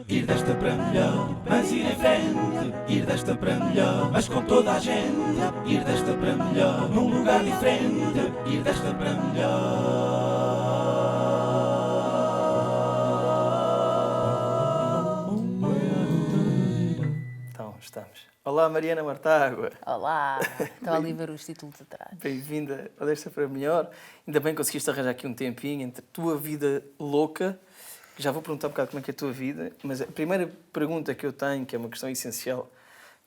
Ir desta para melhor, mas ir em frente. Ir desta para melhor, mas com toda a gente. Ir desta para melhor, num lugar diferente. Ir desta para melhor. Então, estamos. Olá, Mariana Mortágua. Olá, estava ali a ver os títulos atrás. Bem-vinda ao Desta para Melhor. Ainda bem que conseguiste arranjar aqui um tempinho entre a tua vida louca, que já vou perguntar um bocado como é que é a tua vida, mas a primeira pergunta que eu tenho, que é uma questão essencial,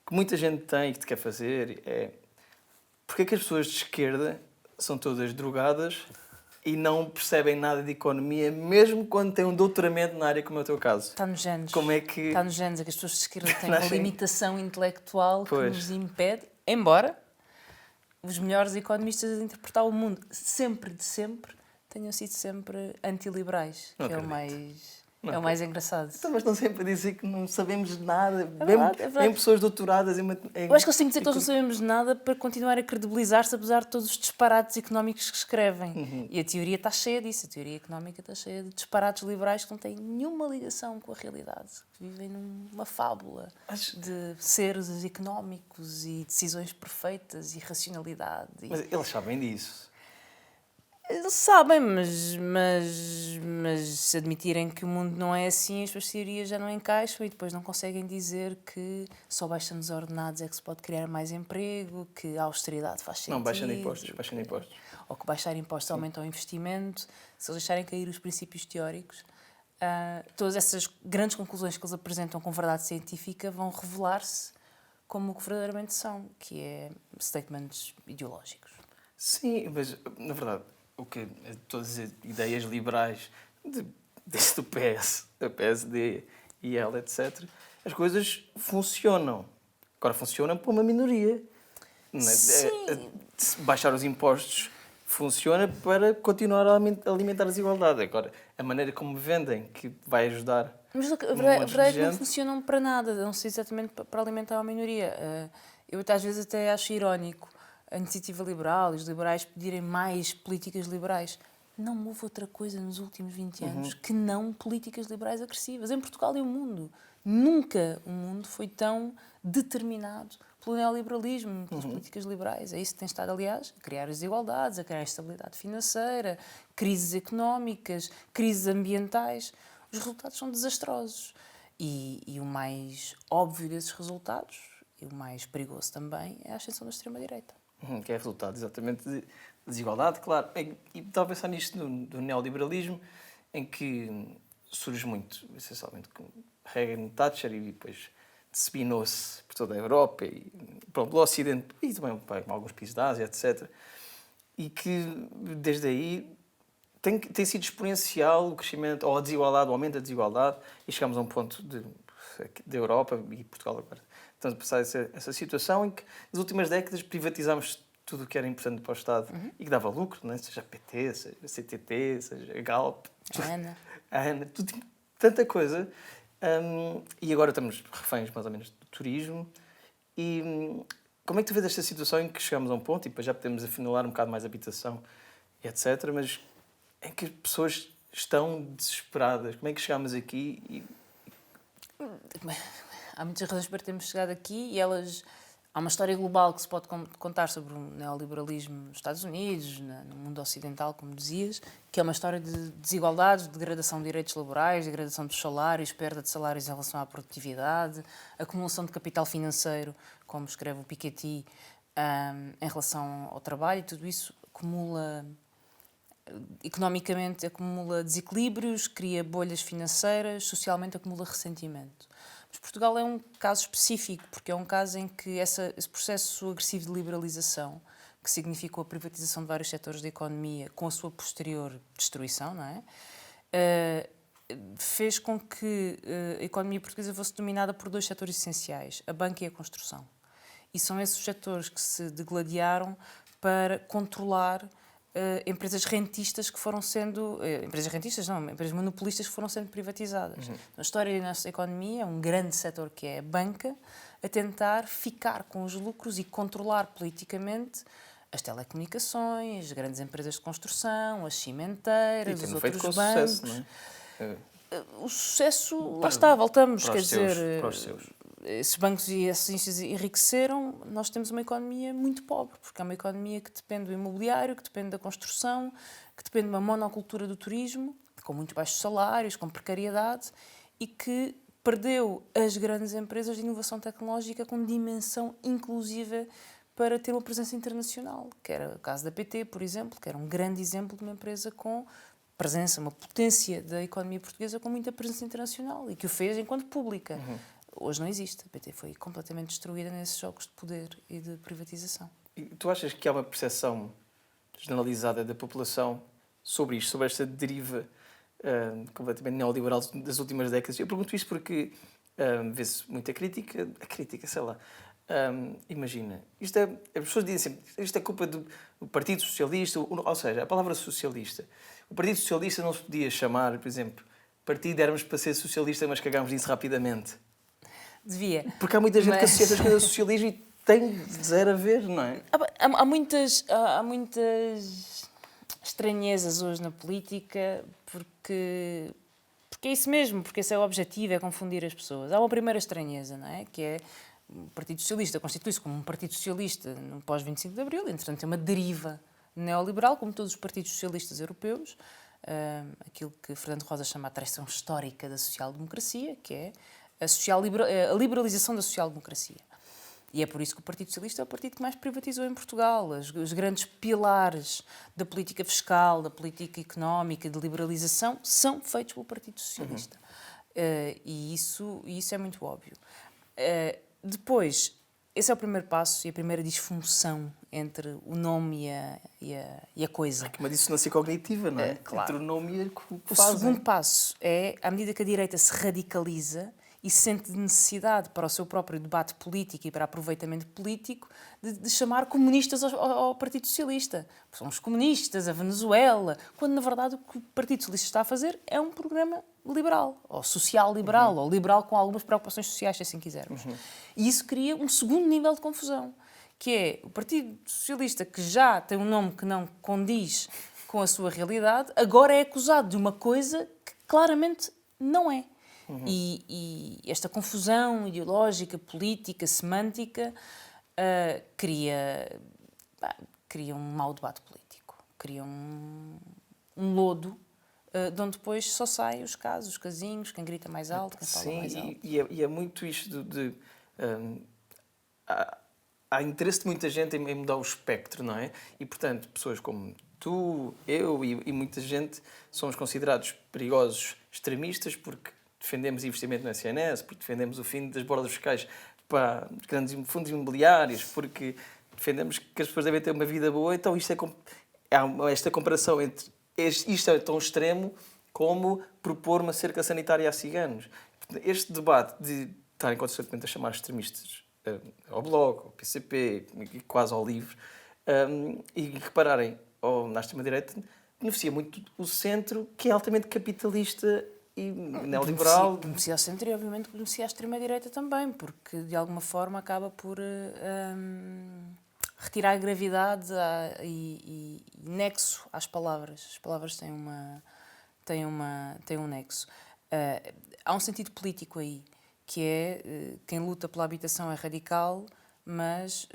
que muita gente tem e que te quer fazer, é porquê é que as pessoas de esquerda são todas drogadas e não percebem nada de economia, mesmo quando têm um doutoramento na área, como é o teu caso? Está nos genes. Como é que... Está nos genes, é que as pessoas de esquerda têm uma Nascem- limitação intelectual que Pois. nos impede, embora os melhores economistas de interpretar o mundo, sempre de sempre, tenham sido sempre antiliberais, Não que é o acredito. mais, mais engraçado. Então, mas não sempre a dizer que não sabemos nada. verdade, é verdade. Em pessoas doutoradas em Eu acho que eles têm que dizer que nós não sabemos nada para continuar a credibilizar-se, apesar de todos os disparates económicos que escrevem. E a teoria está cheia disso. A teoria económica está cheia de disparates liberais que não têm nenhuma ligação com a realidade. Que vivem numa fábula de seres económicos e decisões perfeitas e racionalidade. Mas eles sabem disso. Eles sabem, mas se admitirem que o mundo não é assim, as suas teorias já não encaixam e depois não conseguem dizer que só baixando os ordenados é que se pode criar mais emprego, que a austeridade faz sentido. Não, baixando impostos. Ou que baixar impostos aumenta o investimento. Se eles deixarem cair os princípios teóricos, todas essas grandes conclusões que eles apresentam com verdade científica vão revelar-se como o que verdadeiramente são, que é statements ideológicos. Sim, mas, na verdade, todas as ideias liberais, desde o PS, a PSD e ela, etc., as coisas funcionam. Agora, funcionam para uma minoria. Não é? Sim. Baixar os impostos funciona para continuar a alimentar a desigualdade. Agora, a maneira como vendem, que vai ajudar... Mas a monte de verdade é que não gente. funcionam para nada, não sei exatamente para alimentar a minoria. Eu às vezes até acho irónico a iniciativa liberal e os liberais pedirem mais políticas liberais. Não houve outra coisa nos últimos 20 anos que não políticas liberais agressivas. Em Portugal e o mundo. Nunca o mundo foi tão determinado pelo neoliberalismo, pelas políticas liberais. É isso que tem estado, aliás, a criar as desigualdades, a criar a estabilidade financeira, crises económicas, crises ambientais. Os resultados são desastrosos. E o mais óbvio desses resultados, e o mais perigoso também, é a ascensão da extrema-direita. Que é resultado exatamente de desigualdade, claro. E estava a pensar nisto do neoliberalismo, em que surge muito, essencialmente, com Reagan, Thatcher e depois diseminou-se por toda a Europa e pelo Ocidente e também para alguns países da Ásia, etc. E que, desde aí, tem sido exponencial o crescimento, ou a desigualdade, o aumento da desigualdade, e chegamos a um ponto da Europa e Portugal agora. Estamos a passar essa situação em que, nas últimas décadas, privatizámos tudo o que era importante para o Estado e que dava lucro, não é? Seja a PT, seja a CTT, seja a Galp, A ANA, tudo, tanta coisa. E agora estamos reféns, mais ou menos, do turismo. E como é que tu vês esta situação em que chegamos a um ponto, e depois já podemos afinalar um bocado mais a habitação, etc., mas em que as pessoas estão desesperadas? Como é que chegamos aqui? Há muitas razões para termos chegado aqui e elas... Há uma história global que se pode contar sobre o neoliberalismo nos Estados Unidos, no mundo ocidental, como dizias, que é uma história de desigualdades, de degradação de direitos laborais, degradação dos salários, perda de salários em relação à produtividade, acumulação de capital financeiro, como escreve o Piketty, em relação ao trabalho, e tudo isso acumula... Economicamente acumula desequilíbrios, cria bolhas financeiras, socialmente acumula ressentimento. Mas Portugal é um caso específico, porque é um caso em que esse processo agressivo de liberalização, que significou a privatização de vários setores da economia, com a sua posterior destruição, não é? Fez com que a economia portuguesa fosse dominada por dois setores essenciais, a banca e a construção. E são esses os setores que se degladiaram para controlar empresas rentistas que foram sendo... empresas rentistas não, empresas monopolistas que foram sendo privatizadas. Na história da nossa economia, é um grande setor que é a banca, a tentar ficar com os lucros e controlar politicamente as telecomunicações, as grandes empresas de construção, as cimenteiras, os outros bancos. Sucesso, não é? O sucesso, lá está, voltamos, para quer os seus, dizer, para os seus. esses bancos e essas agências enriqueceram, nós temos uma economia muito pobre, porque é uma economia que depende do imobiliário, que depende da construção, que depende de uma monocultura do turismo, com muito baixos salários, com precariedade, e que perdeu as grandes empresas de inovação tecnológica com dimensão inclusiva para ter uma presença internacional, que era o caso da PT, por exemplo, que era um grande exemplo de uma empresa com presença, uma potência da economia portuguesa com muita presença internacional e que o fez enquanto pública. Hoje não existe. A PT foi completamente destruída nesses jogos de poder e de privatização. E tu achas que há uma percepção generalizada da população sobre isto, sobre esta deriva completamente neoliberal das últimas décadas? Eu pergunto isto porque vê-se muita crítica, sei lá. Imagina, as pessoas dizem sempre, isto é culpa do Partido Socialista, ou seja, a palavra socialista. O Partido Socialista não se podia chamar, por exemplo, partido éramos para ser socialista, mas cagámos nisso rapidamente. Devia. Porque há muita gente que associa essas coisas ao socialismo e tem zero a ver, não é? Há muitas estranhezas hoje na política porque é isso mesmo, porque esse é o objetivo, é confundir as pessoas. Há uma primeira estranheza, não é? Que é o Partido Socialista constitui-se como um Partido Socialista no pós-25 de Abril, entretanto tem uma deriva neoliberal, como todos os partidos socialistas europeus, aquilo que Fernando Rosa chama a traição histórica da social-democracia, que é a liberalização da social-democracia. E é por isso que o Partido Socialista é o partido que mais privatizou em Portugal. Os grandes pilares da política fiscal, da política económica, de liberalização, são feitos pelo Partido Socialista. E isso é muito óbvio. Depois, esse é o primeiro passo e a primeira disfunção entre o nome e a coisa. É uma dissonância cognitiva, não é? Claro. Entre o nome e o que O fazem. segundo passo é, à medida que a direita se radicaliza e sente necessidade para o seu próprio debate político e para aproveitamento político de chamar comunistas ao Partido Socialista. São os comunistas, a Venezuela, quando na verdade o que o Partido Socialista está a fazer é um programa liberal, ou social-liberal, ou liberal com algumas preocupações sociais, se assim quisermos. E isso cria um segundo nível de confusão, que é o Partido Socialista, que já tem um nome que não condiz com a sua realidade, agora é acusado de uma coisa que claramente não é. E esta confusão ideológica, política, semântica, cria um mau debate político, cria um lodo de onde depois só saem os casos, os casinhos, quem grita mais alto, quem fala mais alto. E é muito isto há interesse de muita gente em mudar o espectro, não é? E, portanto, pessoas como tu, eu e muita gente somos considerados perigosos extremistas porque defendemos investimento no SNS, porque defendemos o fim das bordas fiscais para grandes fundos imobiliários, porque defendemos que as pessoas devem ter uma vida boa. Então, há esta comparação entre isto é tão extremo como propor uma cerca sanitária a ciganos. Este debate de estarem constantemente a chamar extremistas ao Bloco, ao PCP, quase ao LIVRE, e repararem na extrema-direita, beneficia muito o centro, que é altamente capitalista e neoliberal. Beneficia o centro e, obviamente, beneficia a extrema-direita também, porque, de alguma forma, acaba por retirar a gravidade e nexo às palavras. As palavras têm um nexo. Há um sentido político aí, que é quem luta pela habitação é radical, mas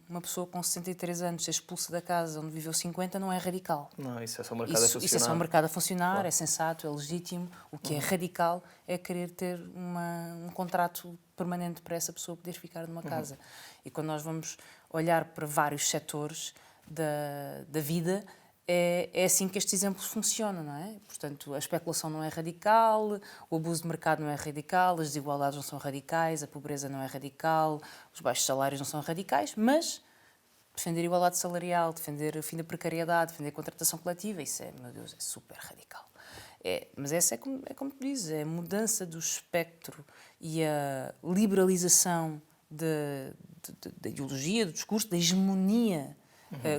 uma pessoa com 63 anos ser expulsa da casa onde viveu 50 não é radical. Não, isso é só o mercado a funcionar. Isso é só o mercado a funcionar, claro. É sensato, é legítimo. O que é radical é querer ter um contrato permanente para essa pessoa poder ficar numa casa. E quando nós vamos olhar para vários setores da vida, é assim que estes exemplos funcionam, não é? Portanto, a especulação não é radical, o abuso de mercado não é radical, as desigualdades não são radicais, a pobreza não é radical, os baixos salários não são radicais, mas defender a igualdade salarial, defender o fim da precariedade, defender a contratação coletiva, isso é, meu Deus, é super radical. Mas essa é como tu dizes, é a mudança do espectro e a liberalização da ideologia, do discurso, da hegemonia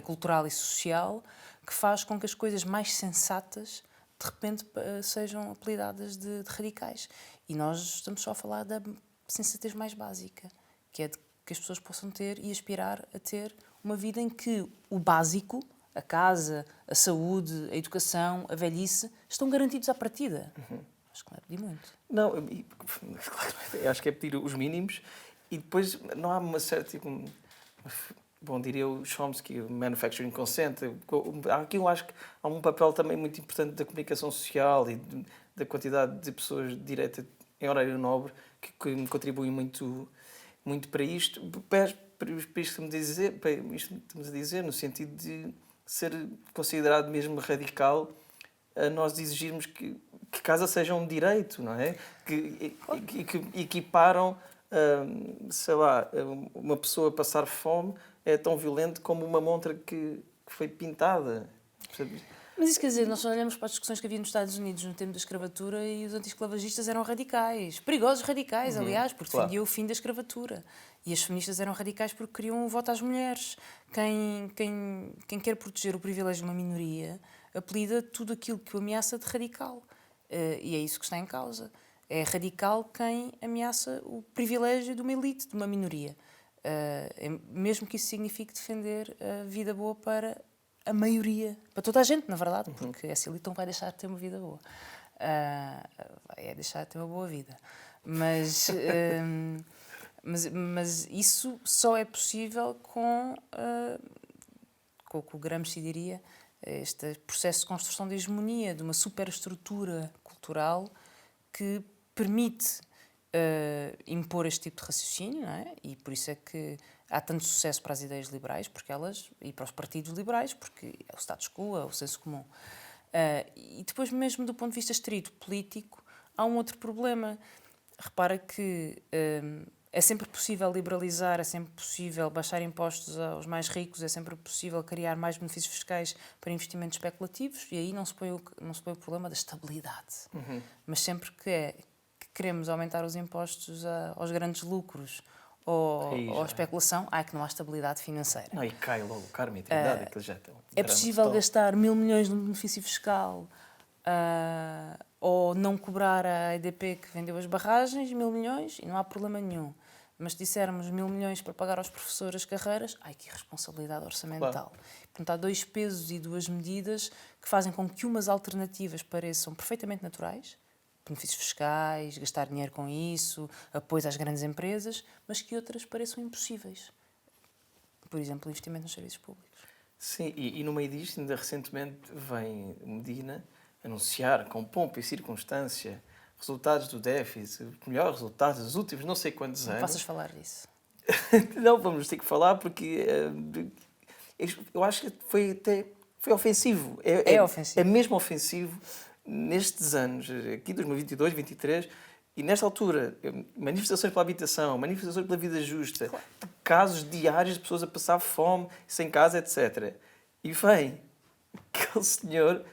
cultural e social, que faz com que as coisas mais sensatas, de repente, sejam apelidadas de radicais. E nós estamos só a falar da sensatez mais básica, que é de que as pessoas possam ter e aspirar a ter uma vida em que o básico, a casa, a saúde, a educação, a velhice, estão garantidos à partida. Acho que não é pedir muito. Não, eu acho que é pedir os mínimos e depois não há uma certa... Tipo, bom, diria o Chomsky, o manufacturing consent. Aqui eu acho que há um papel também muito importante da comunicação social e da quantidade de pessoas de direita em horário nobre que contribuem muito, muito para isto. Para isto que estamos a dizer, no sentido de ser considerado mesmo radical, nós exigirmos que casa seja um direito, não é? Que equiparam, sei lá, uma pessoa passar fome é tão violento como uma montra que foi pintada. Mas isso quer dizer, nós só olhamos para as discussões que havia nos Estados Unidos no tempo da escravatura e os anti-escravagistas eram radicais. Perigosos radicais, aliás, porque defendiam o fim da escravatura. E as feministas eram radicais porque queriam o voto às mulheres. Quem quer proteger o privilégio de uma minoria apelida tudo aquilo que o ameaça de radical. E é isso que está em causa. É radical quem ameaça o privilégio de uma elite, de uma minoria. Mesmo que isso signifique defender a vida boa para a maioria, para toda a gente, na verdade, porque essa elite não vai deixar de ter uma vida boa. Vai deixar de ter uma boa vida. Mas isso só é possível com o que o Gramsci diria, este processo de construção de hegemonia, de uma superestrutura cultural que permite impor este tipo de raciocínio, não é? E por isso é que há tanto sucesso para as ideias liberais, e para os partidos liberais, porque é o status quo, é o senso comum. E depois, mesmo do ponto de vista estrito político, há um outro problema. Repara que é sempre possível liberalizar, é sempre possível baixar impostos aos mais ricos, é sempre possível criar mais benefícios fiscais para investimentos especulativos, e aí não se põe o problema da estabilidade. Mas sempre que queremos aumentar os impostos aos grandes lucros ou à especulação, que não há estabilidade financeira. Não, e cai logo o karma e trindade, aquilo já tem é possível gastar 1.000 milhões num benefício fiscal ou não cobrar à EDP que vendeu as barragens 1.000 milhões e não há problema nenhum. Mas se dissermos 1.000 milhões para pagar aos professores as carreiras, que irresponsabilidade orçamental. Claro. Portanto, há dois pesos e duas medidas que fazem com que umas alternativas pareçam perfeitamente naturais, benefícios fiscais, gastar dinheiro com isso, apoio às grandes empresas, mas que outras pareçam impossíveis. Por exemplo, investimento nos serviços públicos. Sim, e no meio disto, ainda recentemente vem Medina anunciar com pompa e circunstância resultados do déficit, melhores resultados dos últimos não sei quantos anos. Não faças falar disso. Não, vamos ter que falar porque eu acho que foi ofensivo. É ofensivo. É mesmo ofensivo nestes anos, aqui 2022, 2023, e nesta altura, manifestações pela habitação, manifestações pela vida justa, claro. Casos diários de pessoas a passar fome, sem casa, etc. E vem aquele senhor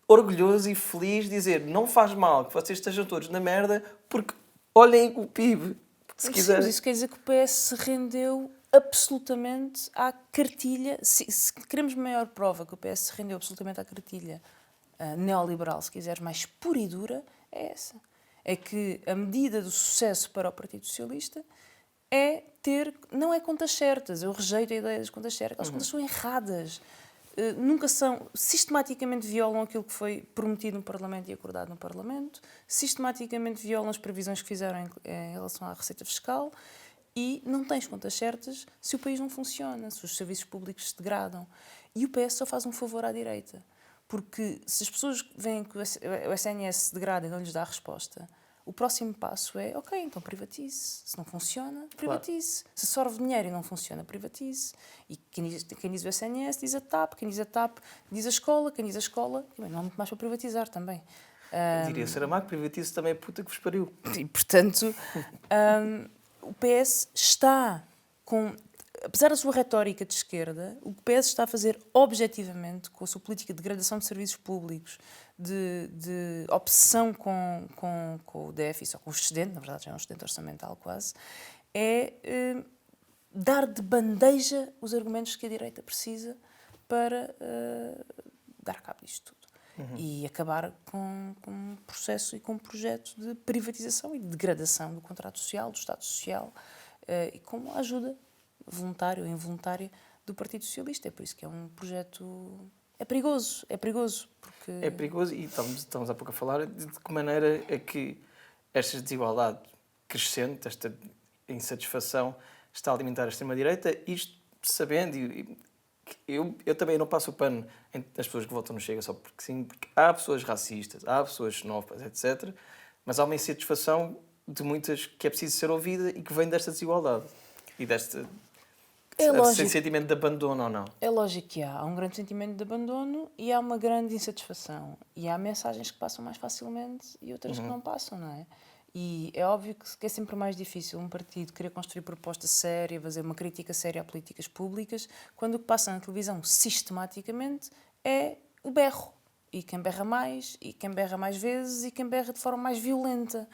orgulhoso e feliz dizer não faz mal que vocês estejam todos na merda porque olhem o PIB. Se quiser. Sim, isso quer dizer que o PS se rendeu absolutamente à cartilha. Se queremos maior prova que o PS se rendeu absolutamente à cartilha neoliberal, se quiseres, mais pura e dura, é essa. É que a medida do sucesso para o Partido Socialista é não é contas certas. Eu rejeito a ideia das contas certas. As contas são erradas. Nunca sistematicamente violam aquilo que foi prometido no Parlamento e acordado no Parlamento, sistematicamente violam as previsões que fizeram em relação à receita fiscal e não tens contas certas se o país não funciona, se os serviços públicos se degradam. E o PS só faz um favor à direita, porque se as pessoas veem que o SNS se degrada e não lhes dá a resposta, o próximo passo é, ok, então privatize. Se não funciona, privatize. Claro. Se sorve dinheiro e não funciona, privatize. E quem diz o SNS diz a TAP, quem diz a TAP diz a escola, quem diz a escola... Não há muito mais para privatizar também. Diria Saramago, privatize também a puta que vos pariu. E, portanto, o PS está com... Apesar da sua retórica de esquerda, o que o PS está a fazer objetivamente com a sua política de degradação de serviços públicos, de obsessão com o déficit, ou com o excedente, na verdade já é um excedente orçamental quase, é dar de bandeja os argumentos que a direita precisa para dar cabo disto tudo. E acabar com um processo e com um projeto de privatização e de degradação do contrato social, do Estado Social, e com a ajuda voluntária ou involuntária do Partido Socialista. É por isso que é um projeto... É perigoso, porque... É perigoso e estamos há pouco a falar de que maneira é que esta desigualdade crescente, esta insatisfação está a alimentar a extrema-direita, isto sabendo, e eu também não passo o pano nas pessoas que votam no Chega só porque sim, porque há pessoas racistas, há pessoas xenófobas, etc., mas há uma insatisfação de muitas que é preciso ser ouvida e que vem desta desigualdade e deste sentimento de abandono ou não. É lógico que há um grande sentimento de abandono e há uma grande insatisfação. E há mensagens que passam mais facilmente e outras que não passam, não é? E é óbvio que é sempre mais difícil um partido querer construir proposta séria, fazer uma crítica séria a políticas públicas, quando o que passa na televisão sistematicamente é o berro. E quem berra mais vezes, e quem berra de forma mais violenta.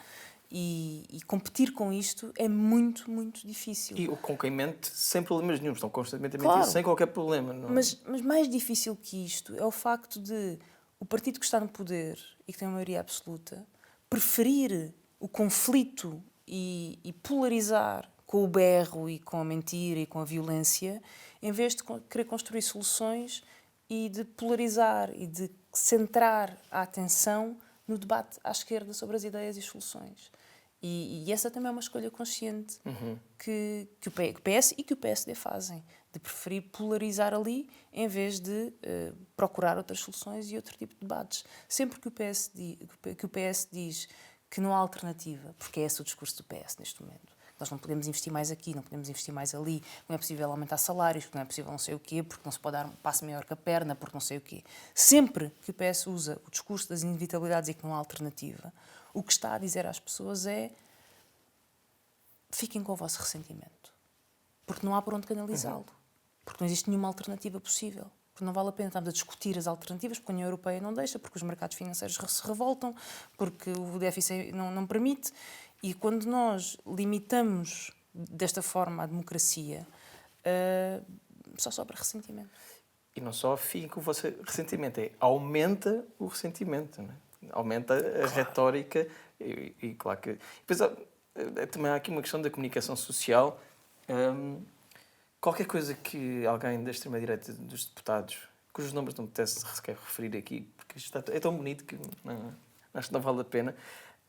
E competir com isto é muito, muito difícil. E com quem mente sem problemas nenhum, estão constantemente a mentir, claro, sem qualquer problema. Não? Mas mais difícil que isto é o facto de o partido que está no poder e que tem a maioria absoluta preferir o conflito e polarizar com o berro e com a mentira e com a violência, em vez de querer construir soluções e de polarizar e de centrar a atenção no debate à esquerda sobre as ideias e soluções. E essa também é uma escolha consciente que o PS e que o PSD fazem, de preferir polarizar ali em vez de procurar outras soluções e outro tipo de debates. Sempre que o PS diz que não há alternativa, porque é esse o discurso do PS neste momento. Nós não podemos investir mais aqui, não podemos investir mais ali, não é possível aumentar salários, não é possível não sei o quê, porque não se pode dar um passo maior que a perna, porque não sei o quê. Sempre que o PS usa o discurso das inevitabilidades e que não há alternativa, o que está a dizer às pessoas é: fiquem com o vosso ressentimento, porque não há por onde canalizá-lo, porque não existe nenhuma alternativa possível. Porque não vale a pena estarmos a discutir as alternativas, porque a União Europeia não deixa, porque os mercados financeiros se revoltam, porque o déficit não permite. E quando nós limitamos desta forma a democracia, só sobra ressentimento. E não só fica com o vosso ressentimento, aumenta o ressentimento, não é? Aumenta a retórica e claro que... Depois, também há aqui uma questão da comunicação social. Qualquer coisa que alguém da extrema-direita dos deputados, cujos nomes não me apetece sequer referir aqui, porque isto é tão bonito que acho que não vale a pena,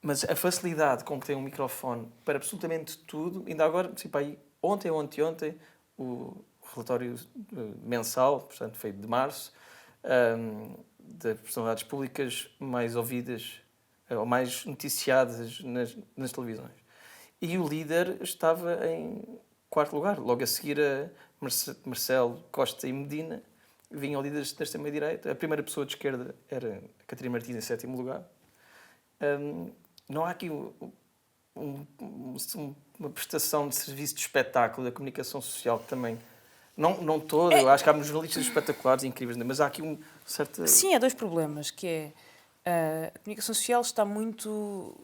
mas a facilidade com que tem um microfone para absolutamente tudo, ainda agora, tipo aí, ontem, o relatório mensal, portanto, feito de março, das personalidades públicas mais ouvidas ou mais noticiadas nas televisões. E o líder estava em quarto lugar. Logo a seguir a Marcelo, Costa e Medina, vinham líderes da extrema-direita. A primeira pessoa de esquerda era a Catarina Martins, em sétimo lugar. Não há aqui uma prestação de serviço de espetáculo da comunicação social que também... Não toda, eu acho que há jornalistas espetaculares e incríveis, mas há aqui um certo... Sim, há dois problemas, que é... A comunicação social está muito...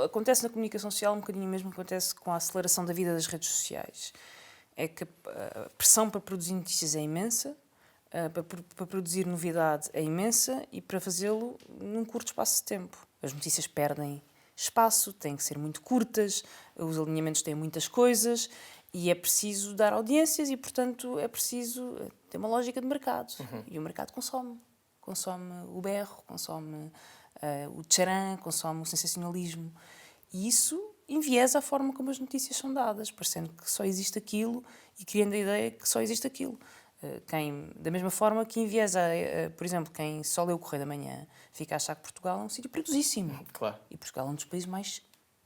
Acontece na comunicação social um bocadinho mesmo que acontece com a aceleração da vida das redes sociais. É que a pressão para produzir notícias é imensa, para produzir novidade é imensa e para fazê-lo num curto espaço de tempo. As notícias perdem espaço, têm que ser muito curtas, os alinhamentos têm muitas coisas e é preciso dar audiências e, portanto, é preciso ter uma lógica de mercado. E o mercado consome o berro, consome o tcharam, consome o sensacionalismo. E isso enviesa a forma como as notícias são dadas, parecendo que só existe aquilo e criando a ideia que só existe aquilo. Da mesma forma que enviesa, por exemplo, quem só lê o Correio da Manhã fica a achar que Portugal é um sítio perigosíssimo. Claro. E Portugal é um dos países mais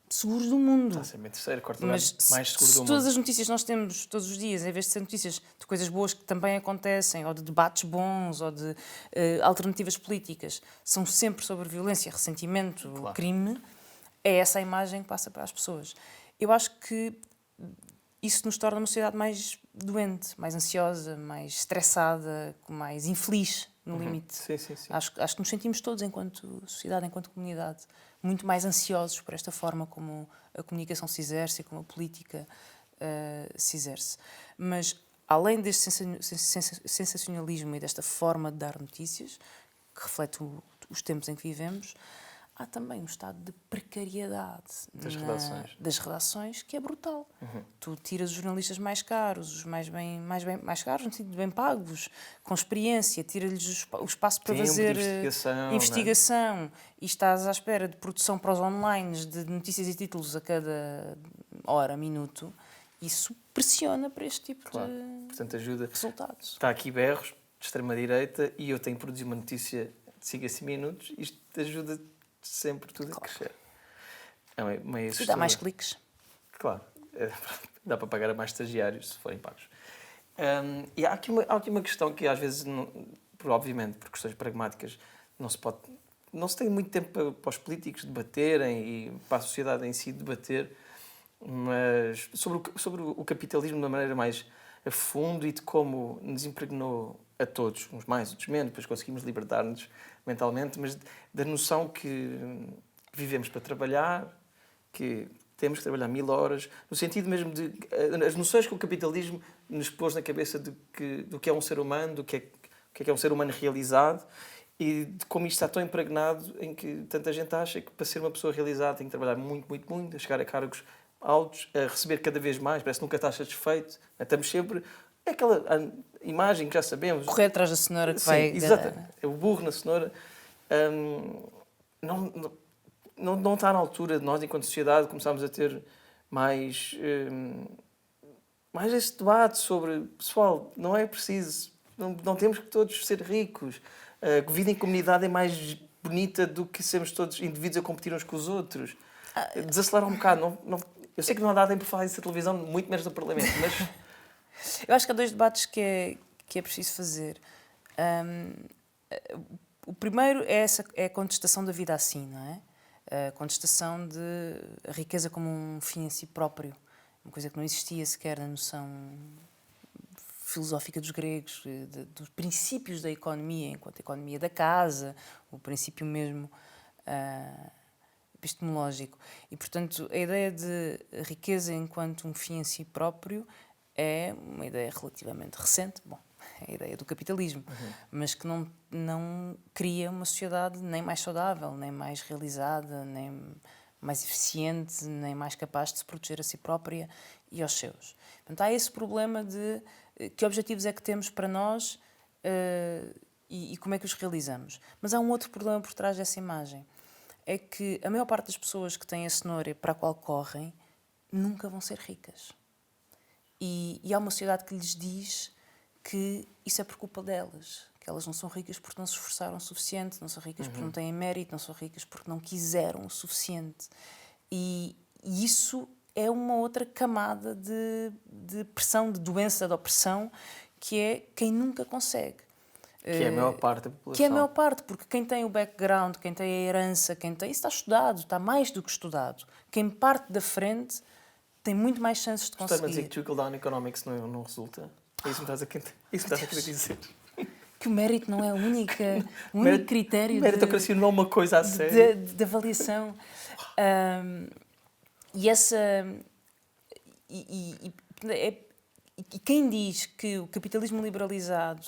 seguros do mundo. Está a ser terceiro, quarto Mas mais seguro do mundo. Todas as notícias que nós temos todos os dias, em vez de ser notícias de coisas boas que também acontecem, ou de debates bons, ou de alternativas políticas, são sempre sobre violência, ressentimento, claro, crime, é essa a imagem que passa para as pessoas. Eu acho que isso nos torna uma sociedade mais doente, mais ansiosa, mais estressada, mais infeliz, no limite. Sim. Acho que nos sentimos todos, enquanto sociedade, enquanto comunidade, muito mais ansiosos por esta forma como a comunicação se exerce e como a política se exerce. Mas, além deste sensacionalismo e desta forma de dar notícias, que reflete os tempos em que vivemos, há também um estado de precariedade Das redações que é brutal. Tu tiras os jornalistas mais caros, os mais caros, no sentido de bem pagos, com experiência, tira-lhes o espaço para Tempo de fazer investigação, e estás à espera de produção para os online, de notícias e títulos a cada hora, minuto. Isso pressiona para este tipo de Portanto, ajuda. resultados. Está aqui berros de extrema-direita e eu tenho que produzir uma notícia de 5 a 5 minutos. Isto ajuda sempre tudo a crescer. É meio E dá mais cliques. Claro. Dá para pagar a mais estagiários, se forem pagos. E há aqui uma questão que às vezes, obviamente, por questões pragmáticas, não se tem muito tempo para os políticos debaterem e para a sociedade em si debater, mas sobre o capitalismo de uma maneira mais a fundo e de como nos impregnou a todos, uns mais, outros menos, depois conseguimos libertar-nos mentalmente, mas da noção que vivemos para trabalhar, que temos que trabalhar 1000 horas, no sentido mesmo de as noções que o capitalismo nos pôs na cabeça do que é um ser humano, do que é um ser humano realizado e de como isto está tão impregnado em que tanta gente acha que para ser uma pessoa realizada tem que trabalhar muito, muito, muito, a chegar a cargos altos, a receber cada vez mais, parece que nunca estás satisfeito, estamos sempre... É aquela imagem que já sabemos. Correr atrás da cenoura que vai... Exatamente. É o burro na cenoura. Não está na altura de nós, enquanto sociedade, começarmos a ter mais esse debate sobre... Pessoal, não é preciso... Não temos que todos ser ricos. A vida em comunidade é mais bonita do que sermos todos indivíduos a competir uns com os outros. Desacelerar um bocado. Eu sei que não há tempo para falar isso na televisão, muito menos no Parlamento, mas... Eu acho que há 2 debates que é preciso fazer. O primeiro é a contestação da vida assim, não é? A contestação de a riqueza como um fim em si próprio, uma coisa que não existia sequer na noção filosófica dos gregos, dos princípios da economia, enquanto a economia da casa, o princípio mesmo epistemológico. E, portanto, a ideia de riqueza enquanto um fim em si próprio é uma ideia relativamente recente, é a ideia do capitalismo, mas que não cria uma sociedade nem mais saudável, nem mais realizada, nem mais eficiente, nem mais capaz de se proteger a si própria e aos seus. Portanto, há esse problema de que objetivos é que temos para nós e como é que os realizamos. Mas há um outro problema por trás dessa imagem, é que a maior parte das pessoas que têm a cenoura para a qual correm nunca vão ser ricas. E há uma sociedade que lhes diz que isso é por culpa delas, que elas não são ricas porque não se esforçaram o suficiente, não são ricas porque não têm mérito, não são ricas porque não quiseram o suficiente. E isso é uma outra camada de pressão, de doença, de opressão, que é quem nunca consegue. Que é a maior parte da população. Que é a maior parte, porque quem tem o background, quem tem a herança, isso está estudado, está mais do que estudado. Quem parte da frente tem muito mais chances de conseguir. Estás a dizer que trickle-down economics não resulta? É isso que me estás a querer dizer? Que o mérito não é o único critério meritocracia não é uma coisa a sério. De avaliação. E quem diz que o capitalismo liberalizado...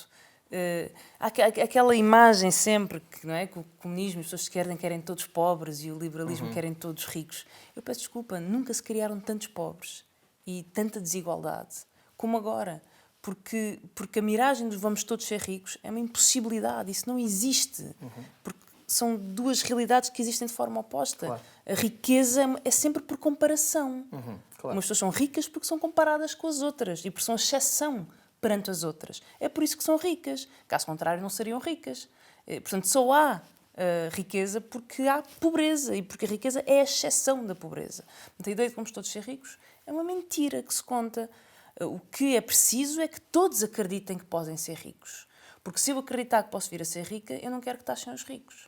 há aquela imagem sempre que, não é, que o comunismo, as pessoas querem todos pobres e o liberalismo querem todos ricos. Eu peço desculpa, nunca se criaram tantos pobres e tanta desigualdade como agora. Porque a miragem dos vamos todos ser ricos é uma impossibilidade, isso não existe. Porque são 2 realidades que existem de forma oposta. Claro. A riqueza é sempre por comparação. Claro. Umas pessoas são ricas porque são comparadas com as outras e porque são exceção perante as outras. É por isso que são ricas. Caso contrário, não seriam ricas. Portanto, só há riqueza porque há pobreza e porque a riqueza é a exceção da pobreza. Portanto, a ideia de que vamos todos ser ricos é uma mentira que se conta. O que é preciso é que todos acreditem que podem ser ricos. Porque se eu acreditar que posso vir a ser rica, eu não quero que taxem os ricos.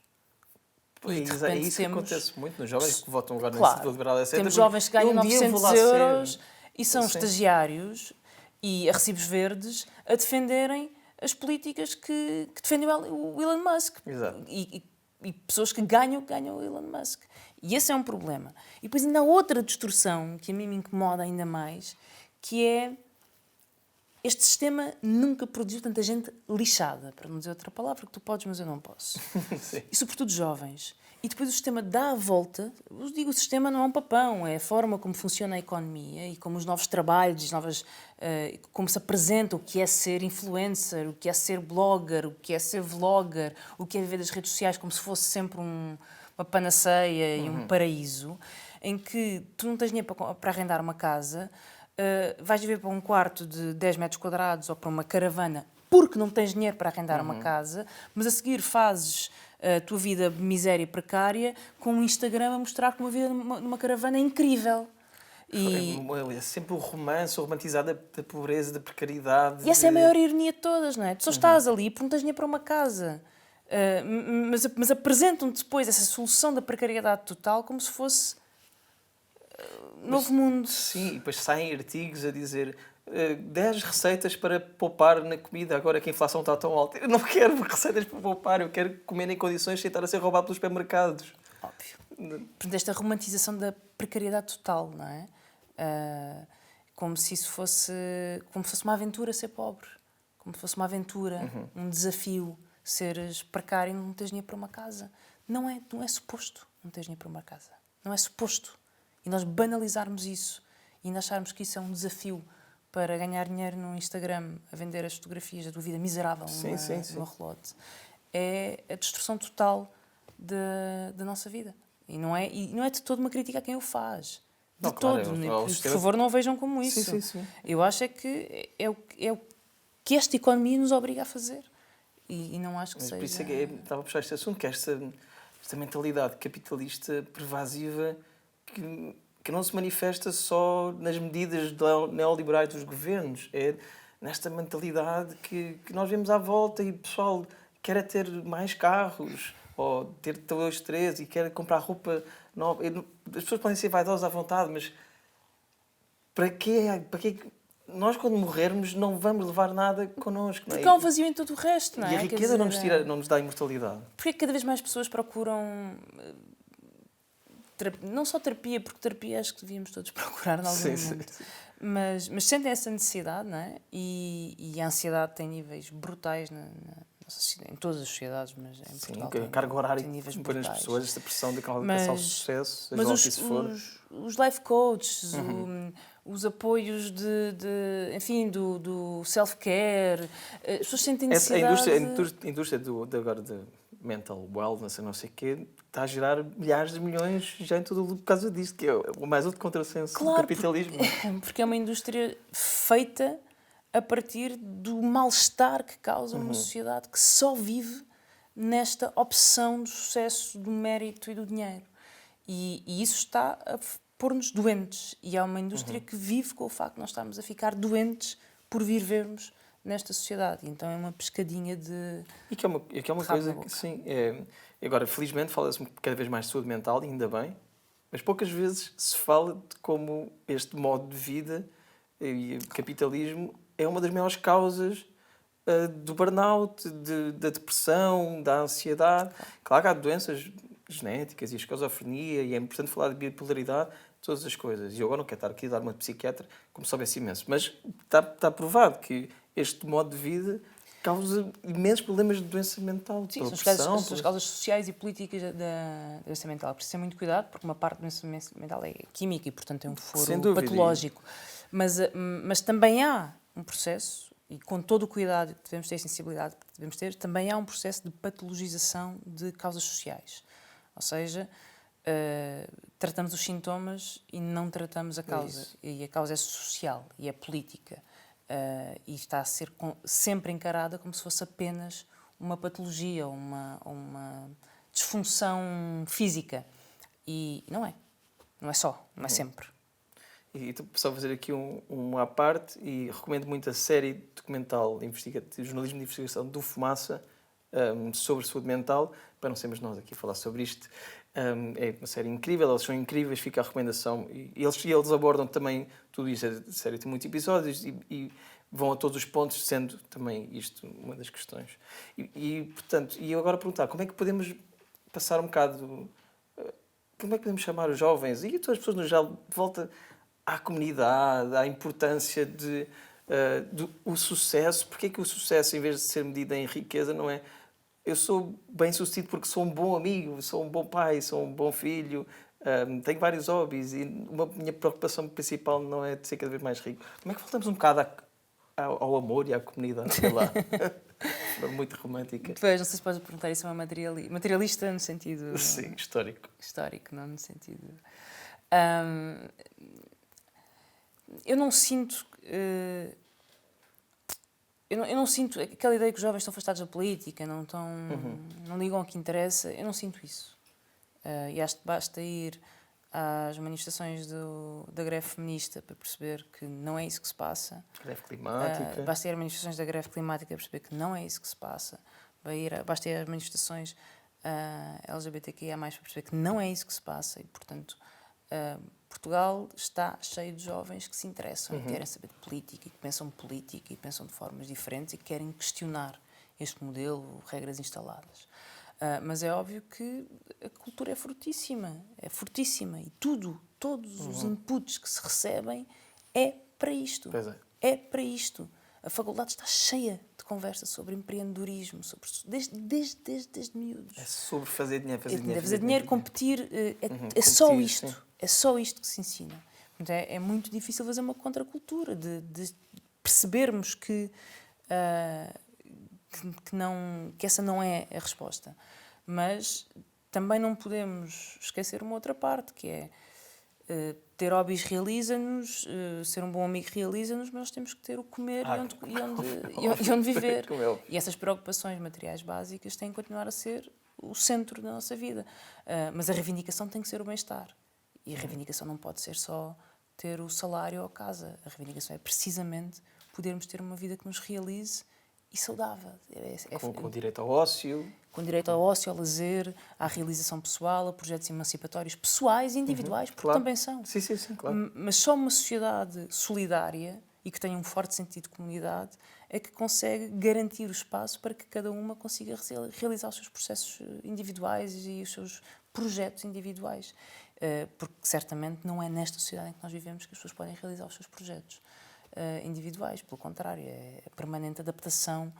Pois, é isso que acontece muito nos jovens que votam agora claro, nesse liberal, etc. Temos jovens que ganham 900 euros e são estagiários e a recibos verdes a defenderem as políticas que defendem o Elon Musk. Exato. E pessoas que ganham o Elon Musk. E esse é um problema. E depois ainda há outra distorção que a mim me incomoda ainda mais, que é este sistema nunca produziu tanta gente lixada, para não dizer outra palavra que tu podes, mas eu não posso. Sim. E sobretudo jovens. E depois o sistema dá a volta. Eu digo, o sistema não é um papão, é a forma como funciona a economia e como os novos trabalhos, como se apresenta, o que é ser influencer, o que é ser blogger, o que é ser vlogger, o que é viver das redes sociais, como se fosse sempre uma panaceia e um paraíso, em que tu não tens dinheiro para arrendar uma casa, vais viver para um quarto de 10 metros quadrados ou para uma caravana porque não tens dinheiro para arrendar uma casa, mas a seguir fazes a tua vida miséria e precária com um Instagram a mostrar que uma vida numa caravana é incrível. É sempre o romance, o romantizado da pobreza, da precariedade. E essa é a maior ironia de todas, não é? Tu só estás ali porque não tens dinheiro para uma casa. Mas apresentam-te depois essa solução da precariedade total como se fosse novo mundo. Sim, e depois saem artigos a dizer 10 receitas para poupar na comida, agora que a inflação está tão alta. Eu não quero receitas para poupar, eu quero comer em condições sem estar a ser roubado pelos supermercados. Óbvio. Portanto, esta romantização da precariedade total, não é? Como se isso fosse uma aventura ser pobre, como se fosse uma aventura, um desafio seres precário e não teres dinheiro para uma casa. Não é suposto não teres dinheiro para uma casa. Não é suposto. E nós banalizarmos isso e ainda acharmos que isso é um desafio para ganhar dinheiro no Instagram a vender as fotografias da tua vida miserável numa relote, é a destruição total da nossa vida. E não é de todo uma crítica a quem o faz. De todo. Por favor, não o vejam como isso. Sim. Eu acho que é o que esta economia nos obriga a fazer. E não acho que seja... Por isso é que estava a puxar este assunto, que é esta mentalidade capitalista pervasiva que não se manifesta só nas medidas neoliberais dos governos. É nesta mentalidade que nós vemos à volta e o pessoal quer ter mais carros, ou ter 2, 3 e quer comprar roupa nova. As pessoas podem ser vaidosas à vontade, mas para quê? Nós, quando morrermos, não vamos levar nada connosco. Porque há um vazio em todo o resto, não é? E a riqueza não nos dá imortalidade. Porque cada vez mais pessoas procuram... não só terapia, porque terapia acho que devíamos todos procurar em algum momento. Sim. Mas sentem essa necessidade, não é? E a ansiedade tem níveis brutais em todas as sociedades, mas em Portugal a carga horária que põe nas pessoas, esta pressão de alcançar o sucesso, seja lá o que isso for. Os life coaches, os apoios enfim, do self-care, as pessoas sentem necessidade... A indústria agora de mental wellness, não sei o quê, está a gerar milhares de milhões já em todo o por causa disto, que é o mais outro contrassenso do capitalismo. Porque é uma indústria feita a partir do mal-estar que causa uma sociedade que só vive nesta obsessão do sucesso, do mérito e do dinheiro. E isso está a pôr-nos doentes. E há uma indústria que vive com o facto de nós estarmos a ficar doentes por vivermos nesta sociedade. Então é uma pescadinha de... E que é uma coisa que, sim... Agora, felizmente, fala-se cada vez mais de saúde mental, e ainda bem, mas poucas vezes se fala de como este modo de vida e o capitalismo é uma das maiores causas do burnout, da depressão, da ansiedade. Claro que há doenças genéticas e a esquizofrenia, e é importante falar de bipolaridade, todas as coisas. E eu agora não quero estar aqui a dar uma psiquiatra, como soubesse imenso, mas está provado que este modo de vida causa imensos problemas de doença mental. Sim, são as causas sociais e políticas da doença mental. Precisa ter muito cuidado, porque uma parte da doença mental é química e, portanto, é um foro patológico. Mas também há um processo, e com todo o cuidado que devemos ter, sensibilidade que devemos ter, também há um processo de patologização de causas sociais. Ou seja, tratamos os sintomas e não tratamos a causa. E a causa é social e é política. E está a ser sempre encarada como se fosse apenas uma patologia ou uma disfunção física. E não é. Não é só. Não é sempre. E só fazer aqui um à parte, e recomendo muito a série documental de jornalismo de investigação do Fumaça sobre saúde mental, para não sermos nós aqui a falar sobre isto. É uma série incrível, eles são incríveis, fica a recomendação. E eles abordam também tudo isso. A série tem muitos episódios e vão a todos os pontos, sendo também isto uma das questões. Portanto, eu agora perguntar, como é que podemos passar um bocado... Como é que podemos chamar os jovens e todas as pessoas no geral de volta à comunidade, à importância do sucesso? Porque é que o sucesso, em vez de ser medido em riqueza, não é eu sou bem-sucedido porque sou um bom amigo, sou um bom pai, sou um bom filho, tenho vários hobbies e minha preocupação principal não é de ser cada vez mais rico. Como é que voltamos um bocado ao amor e à comunidade? Sei lá. Muito romântica. Pois, não sei se podes perguntar isso a uma materialista no sentido... Sim, histórico. Histórico, não no sentido... eu não sinto... Eu não sinto aquela ideia que os jovens estão afastados da política, não ligam ao que interessa. Eu não sinto isso. E acho que basta ir às manifestações da greve feminista para perceber que não é isso que se passa. Greve climática. Basta ir às manifestações da greve climática para perceber que não é isso que se passa. Basta ir às manifestações LGBTQIA+, para perceber que não é isso que se passa. E, portanto, Portugal está cheio de jovens que se interessam e querem saber de política, e que pensam política e pensam de formas diferentes e que querem questionar este modelo, regras instaladas. Mas é óbvio que a cultura é fortíssima e todos os inputs que se recebem é para isto. Pois é. É para isto. A faculdade está cheia de conversas sobre empreendedorismo, desde miúdos. É sobre fazer dinheiro, fazer dinheiro, competir, é só isto. Sim. É só isto que se ensina. Portanto, é muito difícil fazer uma contracultura, de percebermos que essa não é a resposta. Mas também não podemos esquecer uma outra parte, que é ter hobbies realiza-nos, ser um bom amigo realiza-nos, mas nós temos que ter o comer e onde viver. E essas preocupações materiais básicas têm que continuar a ser o centro da nossa vida. Mas a reivindicação tem que ser o bem-estar. E a reivindicação não pode ser só ter o salário ou a casa. A reivindicação é precisamente podermos ter uma vida que nos realize e saudável. Com direito ao ócio. Com direito ao ócio, ao lazer, à realização pessoal, a projetos emancipatórios pessoais e individuais, porque claro. Também são. Sim, claro. Mas só uma sociedade solidária e que tenha um forte sentido de comunidade é que consegue garantir o espaço para que cada uma consiga realizar os seus processos individuais e os seus projetos individuais. Porque certamente não é nesta sociedade em que nós vivemos que as pessoas podem realizar os seus projetos individuais. Pelo contrário, é a permanente adaptação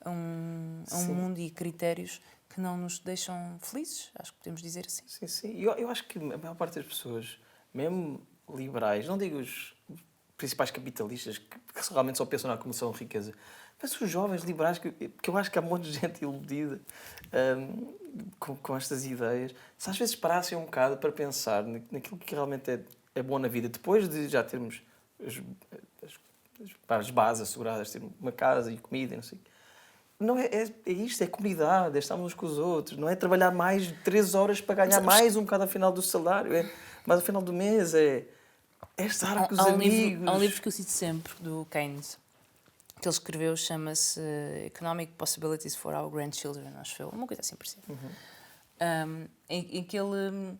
a um mundo e critérios que não nos deixam felizes, acho que podemos dizer assim. Sim. Eu acho que a maior parte das pessoas, mesmo liberais, não digo os principais capitalistas, que realmente só pensam na acumulação de riqueza, mas os jovens liberais, porque eu acho que há um monte de gente iludida com estas ideias, se às vezes parassem um bocado para pensar naquilo que realmente é bom na vida, depois de já termos as bases asseguradas, ter uma casa e comida, não sei. Não é isto, é comunidade, é estarmos uns com os outros, não é trabalhar mais 3 horas para ganhar mais um bocado ao final do salário, mas ao final do mês é estar com os amigos. Há um livro que eu cito sempre, do Keynes, que ele escreveu, chama-se Economic Possibilities for Our Grandchildren, acho eu, uma coisa assim parecida. Em que ele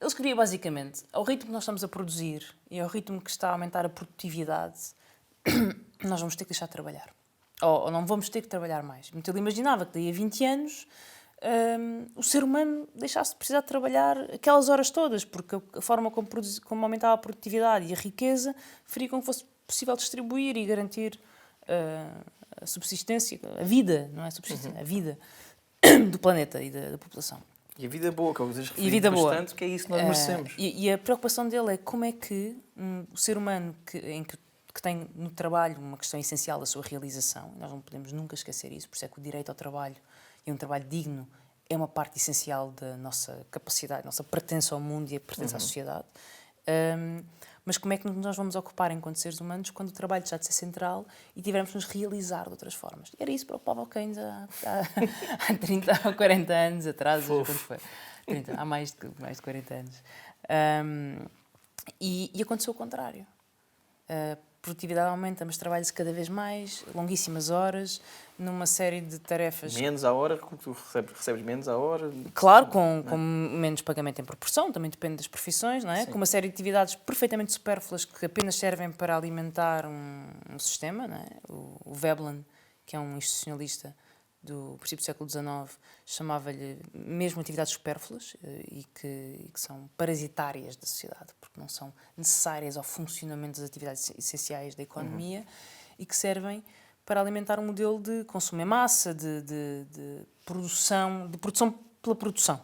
escrevia basicamente, ao ritmo que nós estamos a produzir e ao ritmo que está a aumentar a produtividade, nós vamos ter que deixar de trabalhar. Ou não vamos ter que trabalhar mais. Então ele imaginava que daí a 20 anos o ser humano deixasse de precisar de trabalhar aquelas horas todas, porque a forma como aumentava a produtividade e a riqueza faria com que fosse possível distribuir e garantir a subsistência, a vida, não é a subsistência, a vida do planeta e da população. E a vida boa, que eu desejo referir bastante, que é isso que nós merecemos. E a preocupação dele é como é que o ser humano que tem no trabalho uma questão essencial da sua realização, nós não podemos nunca esquecer isso, por isso é que o direito ao trabalho e um trabalho digno é uma parte essencial da nossa capacidade, da nossa pertença ao mundo e a pertença à sociedade. Mas como é que nos vamos ocupar enquanto seres humanos quando o trabalho deixar de ser central e tivermos de nos realizar de outras formas? E era isso que preocupava o Keynes há 30 ou 40 anos atrás, quando foi? Há mais de 40 anos. E aconteceu o contrário. Produtividade aumenta, mas trabalha-se cada vez mais, longuíssimas horas, numa série de tarefas... Menos a hora, tu recebes menos a hora... Claro, com menos pagamento em proporção, também depende das profissões, não é? Com uma série de atividades perfeitamente supérfluas que apenas servem para alimentar um sistema, não é? O Veblen, que é um institucionalista do princípio do século XIX, chamava-lhe mesmo atividades supérfluas e que são parasitárias da sociedade, porque não são necessárias ao funcionamento das atividades essenciais da economia e que servem para alimentar um modelo de consumo em massa, de produção pela produção.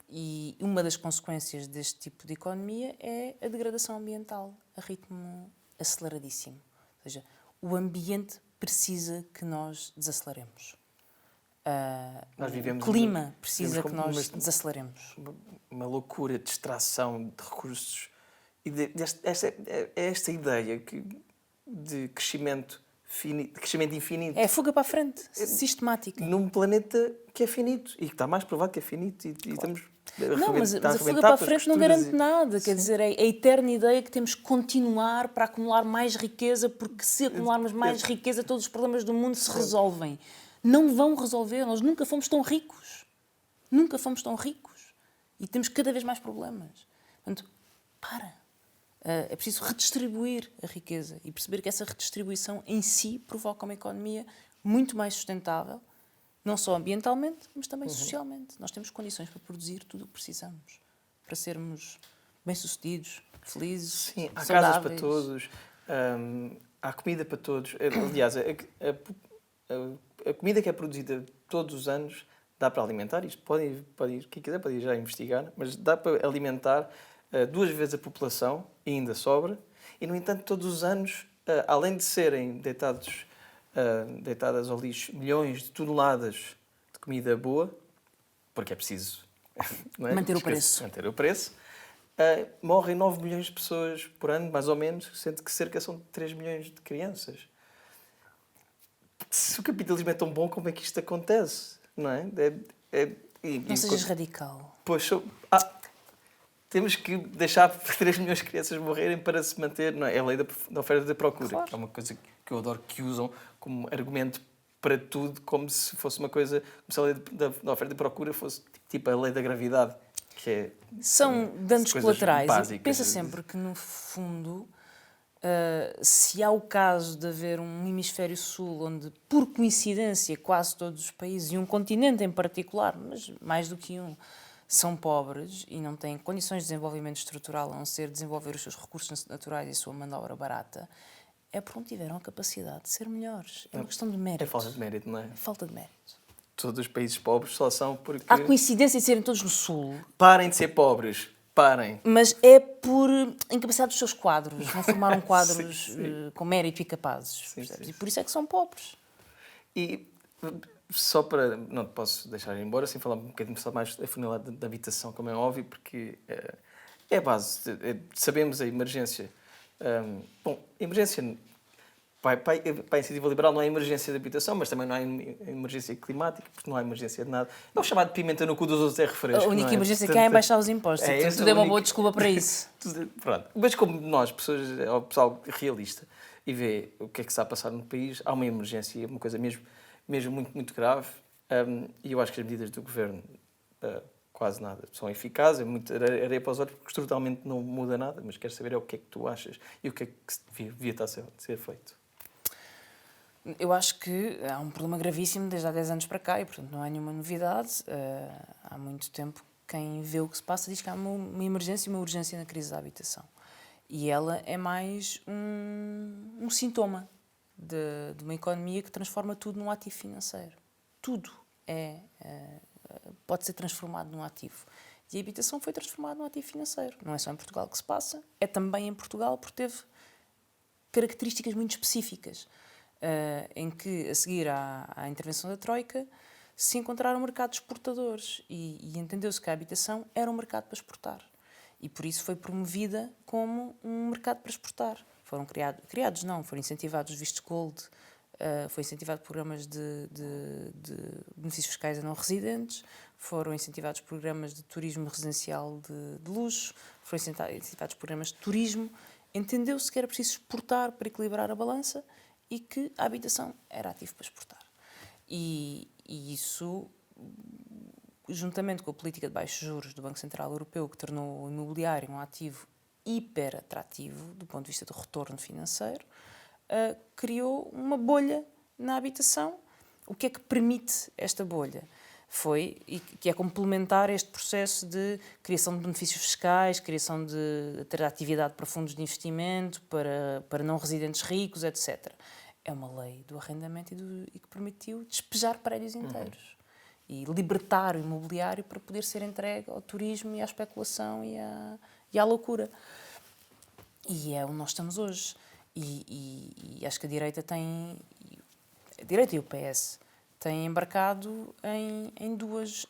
E uma das consequências deste tipo de economia é a degradação ambiental a ritmo aceleradíssimo. Ou seja, o ambiente precisa que nós desaceleremos. O clima precisa que nós desaceleremos. Uma loucura de extração de recursos. E esta ideia de crescimento infinito. É fuga para a frente, sistemática. Num planeta que é finito. E que está mais provado que é finito. E estamos mas a fuga para a frente não garante nada. Quer dizer, é a eterna ideia que temos que continuar para acumular mais riqueza, porque se acumularmos mais riqueza, todos os problemas do mundo se resolvem. Não vão resolver. Nós nunca fomos tão ricos. Nunca fomos tão ricos. E temos cada vez mais problemas. Portanto, é preciso redistribuir a riqueza e perceber que essa redistribuição em si provoca uma economia muito mais sustentável, não só ambientalmente, mas também socialmente. Nós temos condições para produzir tudo o que precisamos, para sermos bem-sucedidos, felizes, sim, há saudáveis. casas para todos, há comida para todos. Aliás, a comida que é produzida todos os anos dá para alimentar, isto quem quiser pode ir já investigar, mas dá para alimentar 2 vezes a população e ainda sobra. E, no entanto, todos os anos, além de serem deitadas ao lixo milhões de toneladas de comida boa, porque é preciso manter o preço, morrem 9 milhões de pessoas por ano, mais ou menos, sendo que cerca são 3 milhões de crianças. Se o capitalismo é tão bom, como é que isto acontece? Não é? Não sejas radical. Pois, temos que deixar 3 milhões de crianças morrerem para se manter, não é? É a lei da oferta e da procura. Claro. Que é uma coisa que eu adoro que usam como argumento para tudo, como se fosse uma coisa, como se a lei da oferta e procura fosse tipo a lei da gravidade. Que são danos colaterais. Básicas. Pensa sempre que, no fundo, se há o caso de haver um hemisfério sul onde, por coincidência, quase todos os países, e um continente em particular, mas mais do que um, são pobres e não têm condições de desenvolvimento estrutural, a não ser desenvolver os seus recursos naturais e a sua mão de obra barata, é porque não tiveram a capacidade de ser melhores. É uma questão de mérito. É falta de mérito, não é? É falta de mérito. Todos os países pobres só são porque... Há coincidência de serem todos no sul. Parem de ser pobres. Parem. Mas é por incapacidade dos seus quadros. Não formaram quadros sim. Com mérito e capazes. Sim. E por isso é que são pobres. E só para... Não te posso deixar ir embora sem falar um bocadinho só mais afunilado da habitação, como é óbvio, porque é a base. Sabemos a emergência. Bom, emergência... Para a iniciativa liberal não há emergência de habitação, mas também não há emergência climática, porque não há emergência de nada. É o chamado pimenta no cu dos outros é refresco. A única emergência que há é baixar os impostos. Tudo é uma boa desculpa para isso. Pronto. Mas como nós, o pessoal realista, e vê o que é que está a passar no país, há uma emergência, uma coisa mesmo muito, muito grave. E eu acho que as medidas do governo quase nada são eficazes, é muito areia para os olhos, porque estruturalmente não muda nada, mas quero saber o que é que tu achas e o que é que devia estar a ser feito. Eu acho que há um problema gravíssimo desde há 10 anos para cá e, portanto, não há nenhuma novidade. Há muito tempo quem vê o que se passa diz que há uma emergência e uma urgência na crise da habitação. E ela é mais um sintoma de uma economia que transforma tudo num ativo financeiro. Tudo pode ser transformado num ativo. E a habitação foi transformada num ativo financeiro. Não é só em Portugal que se passa, é também em Portugal porque teve características muito específicas. Em que, a seguir à intervenção da Troika, se encontraram mercados exportadores e entendeu-se que a habitação era um mercado para exportar. E por isso foi promovida como um mercado para exportar. Foram foram incentivados os vistos gold, foi incentivado programas de benefícios fiscais a não residentes, foram incentivados programas de turismo residencial de luxo, foram incentivados programas de turismo. Entendeu-se que era preciso exportar para equilibrar a balança e que a habitação era ativo para exportar. E isso, juntamente com a política de baixos juros do Banco Central Europeu, que tornou o imobiliário um ativo hiper atrativo do ponto de vista do retorno financeiro, criou uma bolha na habitação. O que é que permite esta bolha? E que é complementar este processo de criação de benefícios fiscais, criação de atratividade para fundos de investimento, para não residentes ricos, etc. é uma lei do arrendamento e que permitiu despejar prédios inteiros e libertar o imobiliário para poder ser entregue ao turismo e à especulação e à loucura. E é onde nós estamos hoje. E acho que a direita e o PS têm embarcado em duas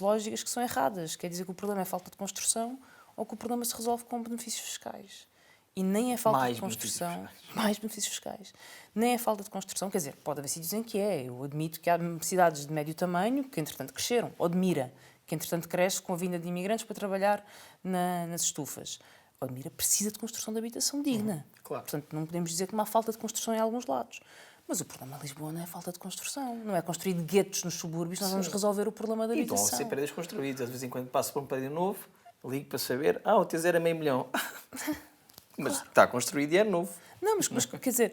lógicas que são erradas. Quer dizer que o problema é a falta de construção ou que o problema se resolve com benefícios fiscais. E nem é falta de construção. Mais benefícios fiscais. Nem é falta de construção. Quer dizer, pode haver sítios em que é. Eu admito que há cidades de médio tamanho que, entretanto, cresceram. Odmira, que, entretanto, cresce com a vinda de imigrantes para trabalhar nas estufas. Odmira precisa de construção de habitação digna. Claro. Portanto, não podemos dizer que não há falta de construção em alguns lados. Mas o problema de Lisboa não é a falta de construção. Não é construir guetos nos subúrbios, nós vamos resolver o problema da habitação. E estão a ser prédios construídos. De vez em quando passo por um prédio novo, ligo para saber, o teu zero é $500 mil. Mas está construído e é novo. Não, mas quer dizer,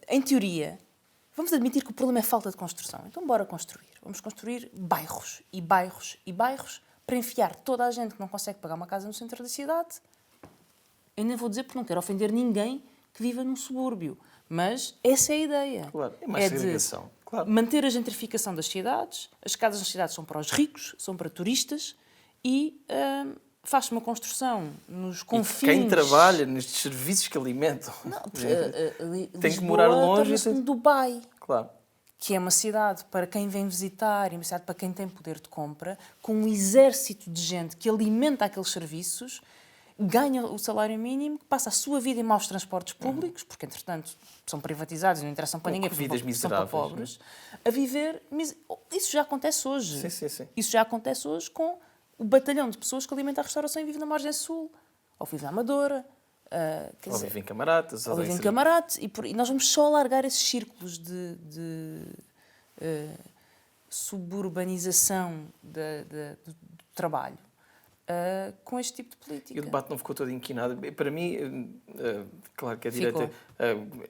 em teoria, vamos admitir que o problema é falta de construção. Então, bora construir. Vamos construir bairros e bairros e bairros para enfiar toda a gente que não consegue pagar uma casa no centro da cidade. Eu nem vou dizer porque não quero ofender ninguém que viva num subúrbio. Mas essa é a ideia. Claro, é mais segregação. Claro. Manter a gentrificação das cidades. As casas nas cidades são para os ricos, são para turistas e faz-se uma construção nos confins... E quem trabalha nestes serviços que alimentam tem que morar longe. Torna-se Dubai. Claro. Que é uma cidade para quem vem visitar e uma cidade para quem tem poder de compra, com um exército de gente que alimenta aqueles serviços, ganha o salário mínimo, passa a sua vida em maus transportes públicos, porque, entretanto, são privatizados e não interessam para ninguém, porque são para pobres, a viver... Isso já acontece hoje. Sim. Isso já acontece hoje com o batalhão de pessoas que alimenta a restauração e vive na Margem Sul, ou vive na Amadora. Ou vivem em Camarates. Ou vivem em Camarates. E nós vamos só alargar esses círculos de suburbanização do trabalho com este tipo de política. E o debate não ficou todo inquinado. Para mim, claro que a direita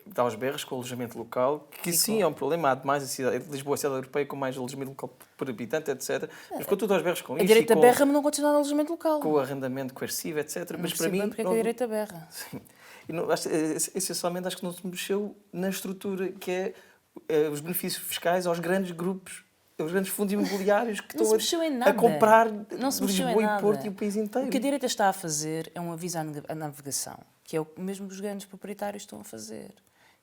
dá aos berros com o alojamento local, que sim, é um problema. Há demais a cidade. Lisboa é a cidade europeia com mais alojamento local por habitante, etc. Mas ficou tudo aos berros com isso. A direita berra, mas não continua no alojamento local. Com o arrendamento coercivo, etc. Não mas para mim... porque é que a direita berra. Sim. Essencialmente, acho que não se mexeu na estrutura, que é os benefícios fiscais aos grandes grupos, aos grandes fundos imobiliários que estão a comprar Lisboa e Porto e o país inteiro. O que a direita está a fazer é um aviso à navegação, que é o mesmo que os grandes proprietários estão a fazer,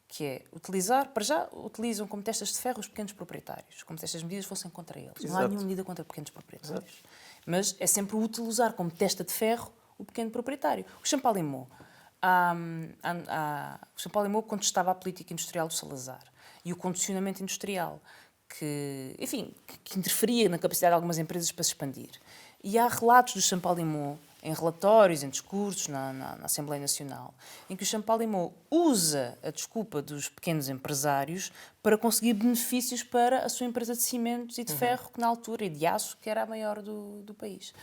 que é utilizar, para já, utilizam como testas de ferro os pequenos proprietários, como se estas medidas fossem contra eles. Exato. Não há nenhuma medida contra pequenos proprietários. Exato. Mas é sempre útil usar como testa de ferro o pequeno proprietário. O Champalimau, o Champalimau contestava a política industrial do Salazar e o condicionamento industrial que interferia na capacidade de algumas empresas para se expandir. E há relatos do Champalimau em relatórios, em discursos na Assembleia Nacional, em que o Champalimau usa a desculpa dos pequenos empresários para conseguir benefícios para a sua empresa de cimentos e de ferro, que na altura, e de aço, que era a maior do país.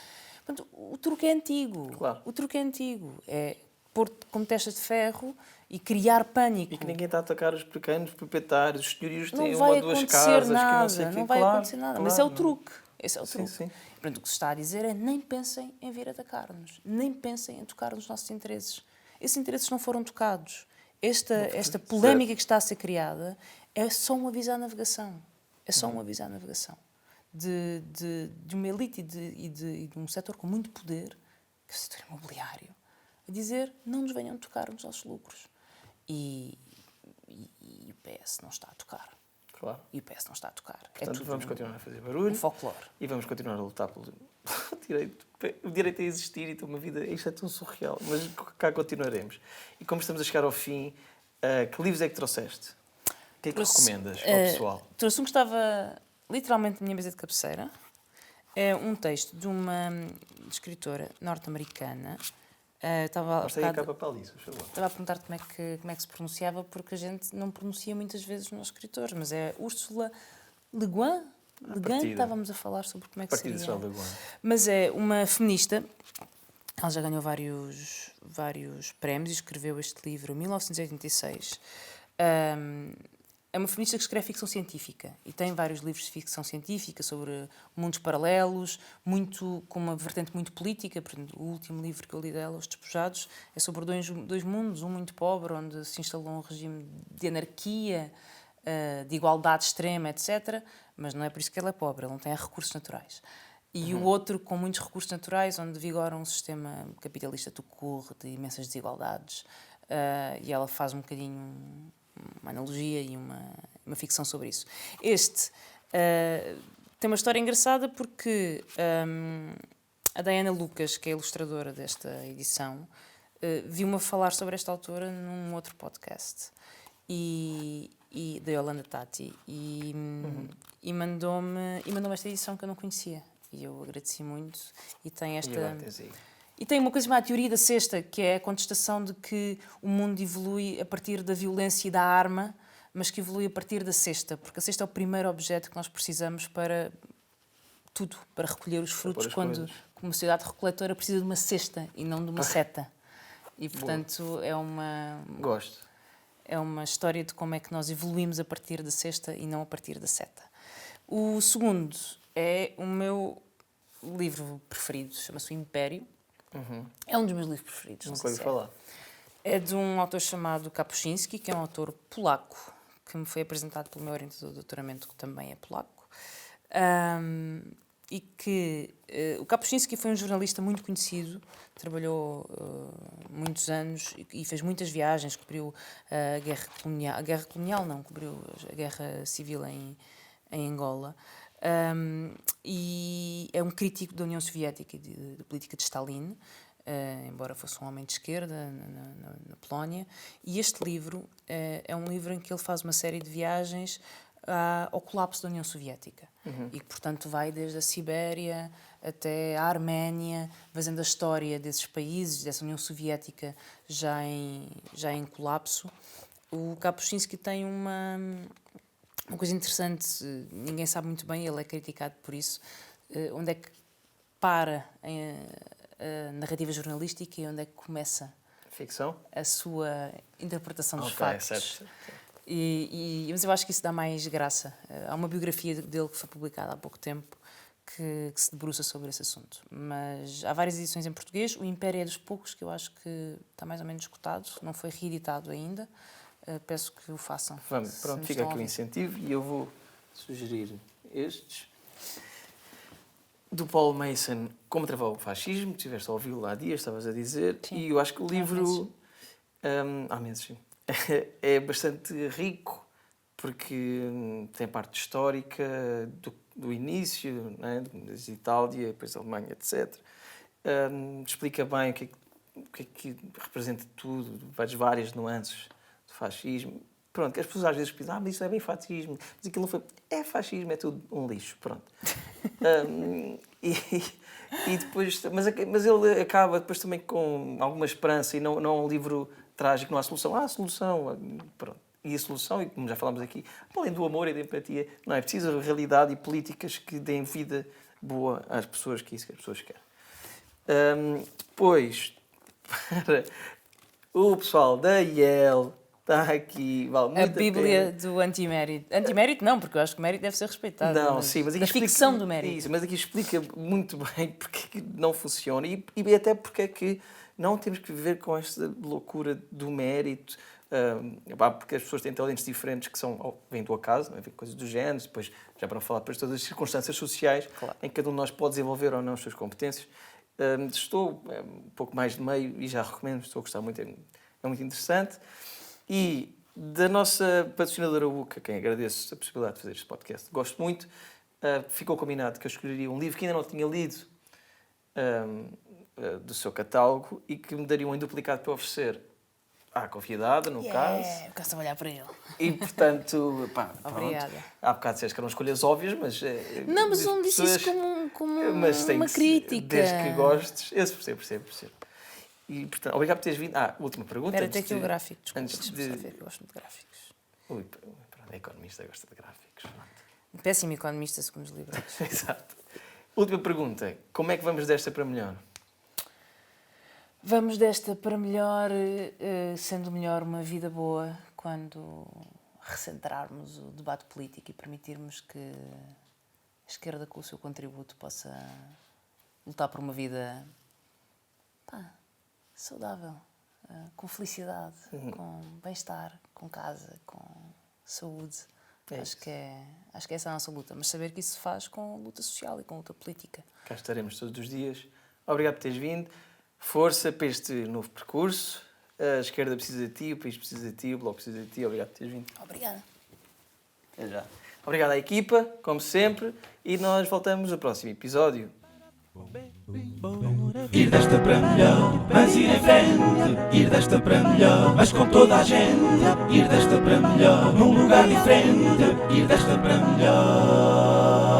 Portanto, o truque é antigo. Claro. O truque é antigo. É pôr como testas de ferro e criar pânico. E que ninguém está a atacar os pequenos proprietários, os senhorios têm uma ou duas casas, que não sei o quê. Não vai acontecer nada. Mas esse é o truque. Esse é o truque. Sim. Portanto, o que se está a dizer é nem pensem em vir atacar-nos. Nem pensem em tocar nos nossos interesses. Esses interesses não foram tocados. Esta polémica que está a ser criada é só um aviso à navegação. É só um aviso à navegação. De uma elite e de um setor com muito poder, que é o setor imobiliário, a dizer não nos venham tocar nos nossos lucros. E o PS não está a tocar. Claro. E o PS não está a tocar. Portanto, vamos continuar a fazer barulho. Um folclore. E vamos continuar a lutar pelo direito. O direito a existir e ter uma vida. Isto é tão surreal. Mas cá continuaremos. E como estamos a chegar ao fim, que livros é que trouxeste? O que é que recomendas ao pessoal? Trouxe um que estava literalmente na minha mesa de cabeceira. É um texto de uma escritora norte-americana. Mostra aí a capa para isso, por favor. Estava a perguntar-te como é que se pronunciava, porque a gente não pronuncia muitas vezes os nossos escritores, mas é Ursula Le Guin. Le Guin, estávamos a falar sobre como é que seria. Le Guin. Mas é uma feminista. Ela já ganhou vários prémios e escreveu este livro em 1986. é uma feminista que escreve ficção científica e tem vários livros de ficção científica sobre mundos paralelos, muito, com uma vertente muito política. Por exemplo, o último livro que eu li dela, Os Despojados, é sobre dois mundos, um muito pobre, onde se instalou um regime de anarquia, de igualdade extrema, etc. Mas não é por isso que ela é pobre, ela não tem recursos naturais. E o outro com muitos recursos naturais, onde vigora um sistema capitalista tout court, de imensas desigualdades. E ela faz um bocadinho uma analogia e uma ficção sobre isso. Este tem uma história engraçada porque a Diana Lucas, que é a ilustradora desta edição, viu-me a falar sobre esta autora num outro podcast e da Yolanda Tati e mandou-me esta edição que eu não conhecia e eu agradeci muito e tem esta... E tem uma coisa chamada teoria da cesta, que é a contestação de que o mundo evolui a partir da violência e da arma, mas que evolui a partir da cesta, porque a cesta é o primeiro objeto que nós precisamos para tudo, para recolher os frutos, quando uma sociedade recoletora precisa de uma cesta e não de uma seta. E, portanto, Gosto. É uma história de como é que nós evoluímos a partir da cesta e não a partir da seta. O segundo é o meu livro preferido, chama-se O Império. É um dos meus livros preferidos. Nunca ouvi falar. É de um autor chamado Kapuscinski, que é um autor polaco, que me foi apresentado pelo meu orientador de doutoramento, que também é polaco. E que o Kapuscinski foi um jornalista muito conhecido, trabalhou muitos anos e fez muitas viagens, cobriu a guerra colonial não, cobriu a guerra civil em Angola. E é um crítico da União Soviética e da política de Stalin, embora fosse um homem de esquerda na Polónia. E este livro é um livro em que ele faz uma série de viagens ao colapso da União Soviética. E que, portanto, vai desde a Sibéria até a Arménia, fazendo a história desses países, dessa União Soviética já em colapso. O Kapuscinski tem uma coisa interessante, ninguém sabe muito bem, ele é criticado por isso, onde é que para a narrativa jornalística e onde é que começa ficção? A sua interpretação dos factos. Certo. Mas eu acho que isso dá mais graça. Há uma biografia dele que foi publicada há pouco tempo que se debruça sobre esse assunto. Mas há várias edições em português. O Império é dos poucos que eu acho que está mais ou menos esgotado, não foi reeditado ainda. Peço que o façam. Vamos, pronto, fica aqui o incentivo e eu vou sugerir estes. Do Paul Mason, Como Travar o Fascismo, estiveste a ouvi-lo há dias, estavas a dizer, sim. E eu acho que o livro há meses, sim. É bastante rico, porque tem a parte histórica do início, né, da Itália, depois da Alemanha, etc. Explica bem o que é que representa tudo, várias nuances do fascismo. Pronto, que as pessoas às vezes pensam, mas isso é bem fascismo, mas aquilo não foi... É fascismo, é tudo um lixo, pronto. E depois... Mas ele acaba depois também com alguma esperança e não é um livro trágico, não há solução. Há solução, pronto. E a solução, e como já falámos aqui, além do amor e da empatia, não é preciso realidade e políticas que deem vida boa às pessoas, que é isso que as pessoas querem. Depois, para o pessoal da Yale, está aqui, vale muito a Bíblia do antimérito. Antimérito não, porque eu acho que o mérito deve ser respeitado. Não, sim, mas aqui a ficção do mérito. Isso, mas aqui explica muito bem porque é que não funciona e até porque é que não temos que viver com esta loucura do mérito, porque as pessoas têm talentos diferentes que vêm do acaso, vêm coisas do género, depois já para não falar depois de todas as circunstâncias sociais, claro, em que cada um de nós pode desenvolver ou não as suas competências. Estou um pouco mais de meio e já recomendo, estou a gostar muito, é muito interessante. E da nossa patrocinadora UCA, quem agradeço a possibilidade de fazer este podcast, gosto muito, ficou combinado que eu escolheria um livro que ainda não tinha lido do seu catálogo e que me daria em duplicado para oferecer à convidada, no caso. Eu quero olhar para ele. E, portanto, obrigada. Pronto. Há bocado disseste que eram escolhas óbvias, mas... Não, mas não disse isso como uma crítica. Desde que gostes, eu percebo. E, portanto, obrigado por teres vindo. Última pergunta. Espera, tem aqui o gráfico, desculpa. Antes de... ver que eu gosto de gráficos. Ui, pronto, a economista gosta de gráficos. Péssimo economista, segundo os livros. Exato. Última pergunta. Como é que vamos desta para melhor? Vamos desta para melhor, sendo melhor uma vida boa quando recentrarmos o debate político e permitirmos que a esquerda, com o seu contributo, possa lutar por uma vida saudável, com felicidade, com bem-estar, com casa, com saúde. Acho que é essa a nossa luta, mas saber que isso se faz com luta social e com luta política. Cá estaremos todos os dias. Obrigado por teres vindo. Força para este novo percurso. A esquerda precisa de ti, o país precisa de ti, o Bloco precisa de ti. Obrigado por teres vindo. Obrigada. Até já. Obrigado à equipa, como sempre, e nós voltamos no próximo episódio. Ir desta para melhor, mas ir em frente. Ir desta para melhor, mas com toda a gente. Ir desta para melhor, num lugar diferente. Ir desta para melhor.